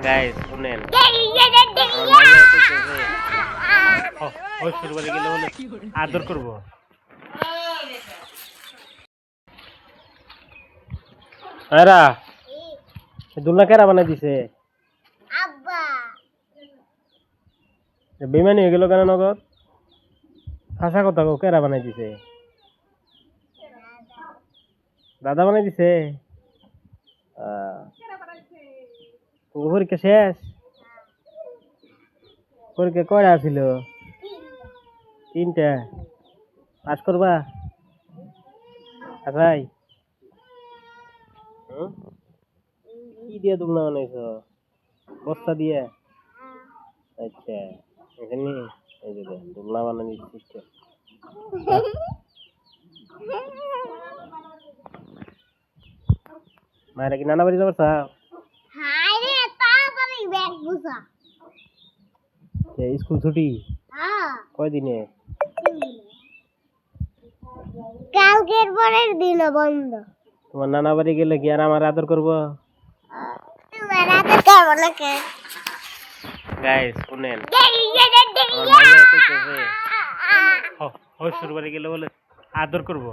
Guys শুনেন শ্বশুর বাড়ি গেলে বলে আদর করবো। এরা দুলনা কেরা বানাই দিছে? বেমানি হয়ে গেল কেন নগদ? খাসা কথা কো, কেরা বানাই দিছে? দাদা বানাই দিছে। পরীক্ষা শেষ? পরীক্ষা কয়টা ছিল? 3টা। পাস করবা? আচ্ছাই কি দিয়ে দুলনা বানাইছ? বস্তা দিয়ে? আচ্ছা এখানে এই যে দুলনা বানানি সিস্টেম। মায়েরা কি নানা বাড়ি যাবার চাও? স্কুল ছুটি কয়দিনে? কালকের পরের দিন বন্ধ। তোমার নানা বাড়ি গেলে কি আর আমার আদর করবো? তোমার আদর করবো না কে? গাইস শুনেন শ্বশুর বাড়ি গেলে বলে আদর করবো।